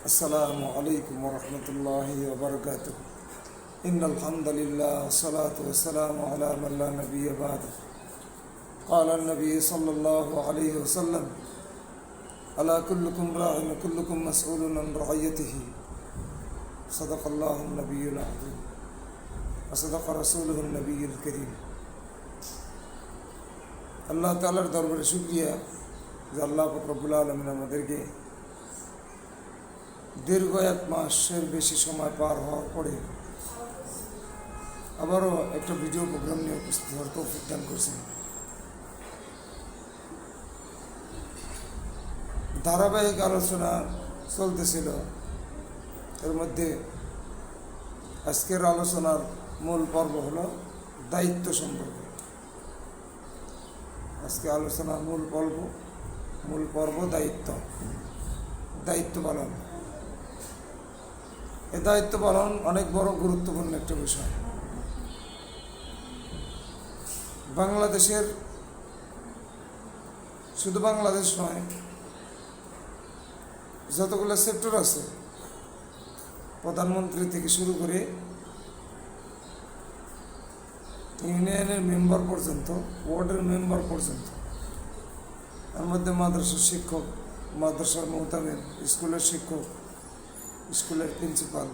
আসসালামু আলাইকুম ওরহমতুল্লাহি ওবরকাতুহ। ইন্নাল হামদুলিল্লাহ ওয়াসসালাতু ওয়াসসালামু আলা মান লা নাবিয়্যা বা'দাহু। قال النبي صلى الله عليه وسلم ألا كلكم راع وكلكم مسؤول عن رعيته صدق الله النبي العظيم وصدق رسوله النبي الكريم। আল্লাহ তাআলার দরবারে শুকরিয়া যে আল্লাহ পাক রব্বুল আলামিন আমাদেরকে দীর্ঘ এক মাসের বেশি সময় পার হওয়ার পরে আবারও একটা ভিডিও প্রোগ্রাম নিয়ে উপস্থিত হওয়ার তৌফিক দান করছেন। ধারাবাহিক আলোচনা চলতেছিল, এর মধ্যে আজকের আলোচনার মূল পর্ব হলো দায়িত্ব সম্পর্কে। আজকে আলোচনার মূল পর্ব দায়িত্ব পালন। এই দায়িত্ব পালন অনেক বড় গুরুত্বপূর্ণ একটা বিষয়। বাংলাদেশের, শুধু বাংলাদেশ নয়, যতগুলো সেক্টর আছে, প্রধানমন্ত্রী থেকে শুরু করে ইউনিয়নের মেম্বার পর্যন্ত, ওয়ার্ডের মেম্বার পর্যন্ত, এর মধ্যে মাদ্রাসার শিক্ষক, মাদ্রাসার মোহতামিম, স্কুলের শিক্ষক, স্কুলের প্রিন্সিপাল,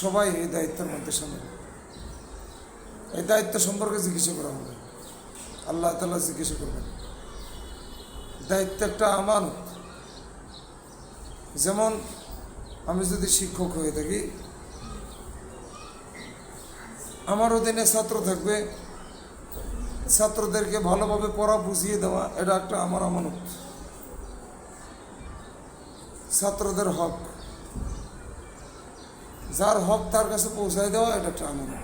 সবাই এই দায়িত্বের মধ্যে সামিল। এই দায়িত্ব সম্পর্কে জিজ্ঞাসা করা হবে, আল্লাহ তাআলা জিজ্ঞাসা করবেন। দায়িত্ব একটা আমানত। যেমন আমি যদি শিক্ষক হয়ে থাকি, আমার অধীনে ছাত্র থাকবে, ছাত্রদেরকে ভালোভাবে পড়া বুঝিয়ে দেওয়া, এটা একটা আমার আমানত। ছাত্রদের হক, যার হক তার কাছে পৌঁছায় দেওয়া, এটা একটা আমানত।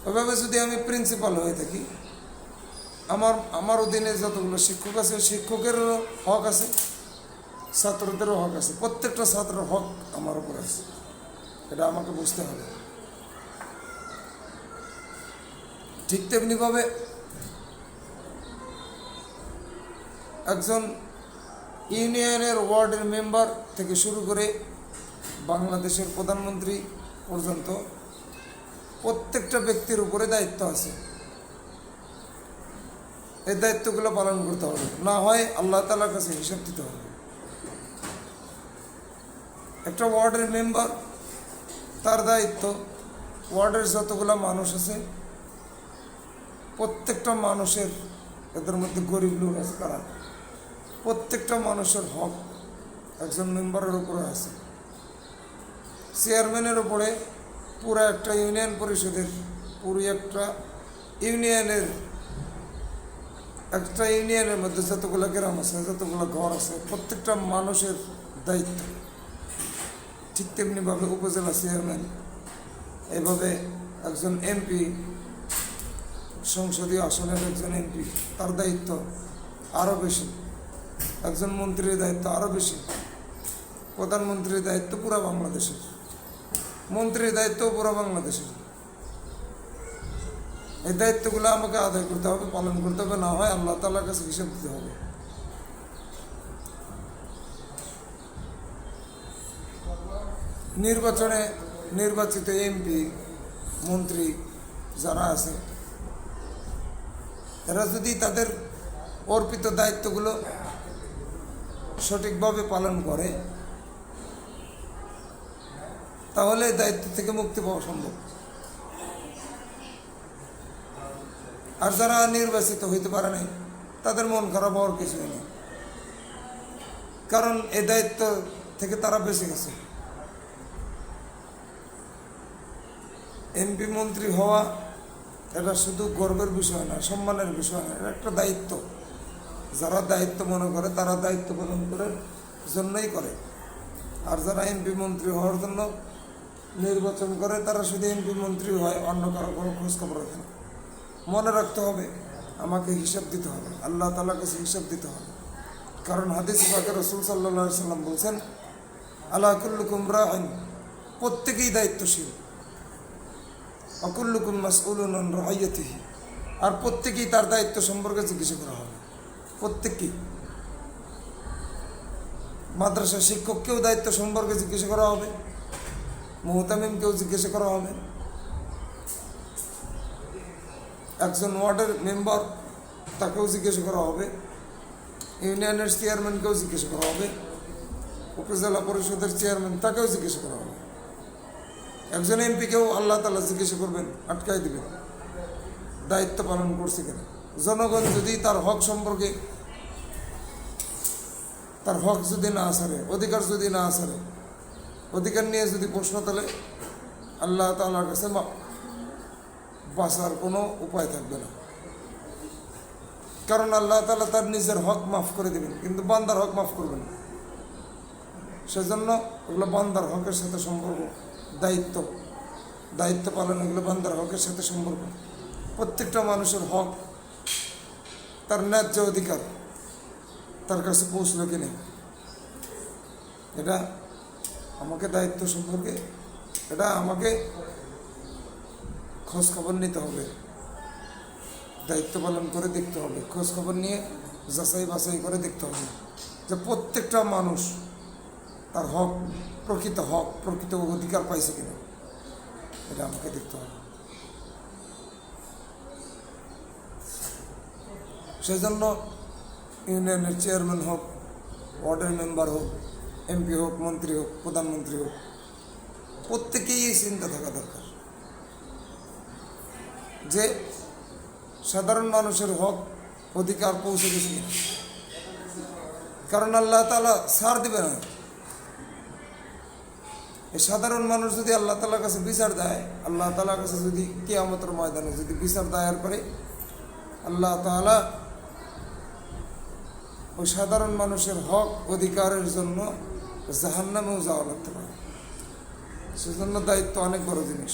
ওইভাবে যদি আমি প্রিন্সিপাল হয়ে থাকি, আমার অধীনে যতগুলো শিক্ষক আছে, শিক্ষকেরও হক আছে, ছাত্রদেরও হক আছে। প্রত্যেকটা ছাত্রের হক আমার উপর আছে, এটা আমাকে বুঝতে হবে। ঠিক তেমনিভাবে একজন ইউনিয়নের ওয়ার্ডের মেম্বার থেকে শুরু করে বাংলাদেশের প্রধানমন্ত্রী পর্যন্ত প্রত্যেকটা ব্যক্তির উপরে দায়িত্ব আছে। এই দায়িত্বগুলো পালন করতে হবে, না হয় আল্লাহ তাআলার কাছে হিসাব দিতে হবে। একটা ওয়ার্ডের মেম্বার, তার দায়িত্ব ওয়ার্ডের যতগুলো মানুষ আছে, প্রত্যেকটা মানুষের, এদের মধ্যে গরিব লোক আছে কারা, প্রত্যেকটা মানুষের হক একজন মেম্বারের উপরে আছে। চেয়ারম্যানের উপরে পুরো একটা ইউনিয়ন পরিষদের, পুরো একটা ইউনিয়নের মধ্যে যতগুলো গ্রাম আছে, যতগুলো ঘর আছে, প্রত্যেকটা মানুষের দায়িত্ব। ঠিক তেমনিভাবে উপজেলা চেয়ারম্যান, এভাবে একজন এমপি, সংসদীয় আসনের একজন এমপি, তার দায়িত্ব আরও বেশি। একজন মন্ত্রীর দায়িত্ব আরও বেশি। প্রধানমন্ত্রীর দায়িত্ব পুরো বাংলাদেশের, মন্ত্রীর দায়িত্ব পুরো বাংলাদেশের। এই দায়িত্বগুলো আমাকে আদায় করতে হবে, পালন করতে হবে, না হয় আল্লাহ তাআলার কাছে হিসাব দিতে হবে। নির্বাচনে নির্বাচিত এমপি, মন্ত্রী যারা আছে, এরা যদি তাদের অর্পিত দায়িত্বগুলো সঠিকভাবে পালন করে, তাহলে দায়িত্ব থেকে মুক্তি পাওয়া সম্ভব। আর যারা নির্বাচিত হইতে পারে নাই, তাদের মন খারাপ হওয়ার কিছুই নেই, কারণ এই দায়িত্ব থেকে তারা বেঁচে গেছে। এমপি মন্ত্রী হওয়া এটা শুধু গর্বের বিষয় না, সম্মানের বিষয় না, এটা একটা দায়িত্ব। যারা দায়িত্ব মনে করে, তারা দায়িত্ব পালন করার জন্যই করে। আর যারা এমপি মন্ত্রী হওয়ার জন্য নির্বাচন করে, তারা শুধু এমপি মন্ত্রী হয়, অন্য কারো কোনো খোঁজখবর রাখে না। মনে রাখতে হবে, আমাকে হিসাব দিতে হবে, আল্লাহ তাআলার কাছে হিসাব দিতে হবে। কারণ হাদিস পাকে রাসূল সাল্লাল্লাহু আলাইহি সাল্লাম বলছেন, আলা কুল্লুকুম রা'ইন, প্রত্যেকেই দায়িত্বশীল, ওয়া কুল্লুকুম মাসউলুন আন রা'ইয়াতিহি, আর প্রত্যেকেই তার দায়িত্ব সম্পর্কে জিজ্ঞাসা করা হবে, প্রত্যেককেই। মাদ্রাসা শিক্ষককেও দায়িত্ব সম্পর্কে জিজ্ঞাসা করা হবে, মুহতামিমকেও জিজ্ঞাসা করা হবে, একজন ওয়ার্ডের মেম্বার তাকেও জিজ্ঞাসা করা হবে, ইউনিয়নের চেয়ারম্যানকেও জিজ্ঞাসা করা হবে, উপজেলা পরিষদের চেয়ারম্যান তাকেও জিজ্ঞাসা করা হবে, একজন এমপিকেও আল্লাহ তাআলা জিজ্ঞাসা করবেন, আটকাই দিবেন দায়িত্ব পালন করছে কিনা। জনগণ যদি তার হক সম্পর্কে, তার হক যদি না আসারে, অধিকার যদি না আসারে, অধিকার নিয়ে যদি প্রশ্ন তোলে, আল্লাহ তাআলার কাছে বাঁচার কোনো উপায় থাকবে না। কারণ আল্লাহ তাআলা তার নিজের হক মাফ করে দেবেন, কিন্তু বান্দার হক মাফ করবেন না। সেজন্য এগুলো বান্দার হকের সাথে সম্পর্ক, দায়িত্ব পালন, এগুলো বান্দার হকের সাথে সম্পর্ক। প্রত্যেকটা মানুষের হক, তার ন্যায্য অধিকার তার কাছে পৌঁছলো কি নেই, এটা আমাকে দায়িত্ব সম্পর্কে, এটা আমাকে খোঁজ খবর নিতে হবে, দায়িত্ব পালন করে দেখতে হবে, খোঁজ খবর নিয়ে যাচাই বাছাই করে দেখতে হবে যে প্রত্যেকটা মানুষ তার হক, প্রকৃত অধিকার পাইছে কিনা, এটা আমাকে দেখতে হবে। সেই জন্য ইউনিয়নের চেয়ারম্যান হোক, ওয়ার্ডের মেম্বার হোক, এমপি হোক, মন্ত্রী হোক, প্রধানমন্ত্রী হোক, প্রত্যেকেই এই চিন্তা থাকা দরকার যে সাধারণ মানুষের হক অধিকার পৌঁছে গেছে কিনা। কারণ আল্লাহ তাআলা ছাড় দিবে না। এই সাধারণ মানুষ যদি আল্লাহ তাআলার কাছে বিচার দেয়, আল্লাহ তাআলার কাছে যদি কিয়ামতের ময়দানে যদি বিচার দায়ের করে, আল্লাহ তাআলা ওই সাধারণ মানুষের হক অধিকারের জন্য জাহান্নামেও যাওয়া লাগতে পারে। সেজন্য দায়িত্ব অনেক বড় জিনিস।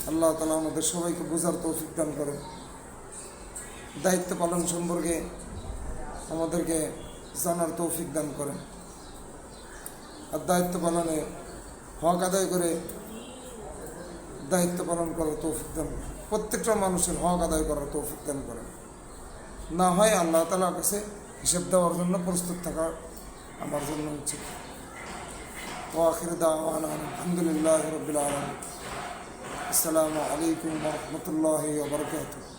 আল্লাহ তাআলা আমাদের সবাইকে বোঝার তৌফিক দান করেন, দায়িত্ব পালন সম্পর্কে আমাদেরকে জানার তৌফিক দান করেন, আর দায়িত্ব পালনে হক আদায় করে দায়িত্ব পালন করার তৌফিক দান করেন। প্রত্যেকটা মানুষের হক আদায় করার তৌফিক দান করেন। না হয় আল্লাহ তাআলার কাছে হিসাব দেওয়ার জন্য প্রস্তুত থাকা আমার জন্য উচিত। ওয়াখির দাওয়ানা আলহামদুলিল্লাহি রাব্বিল আলামিন। আসসালামু আলাইকুম ওয়া রাহমাতুল্লাহি ওয়া বারাকাতুহু।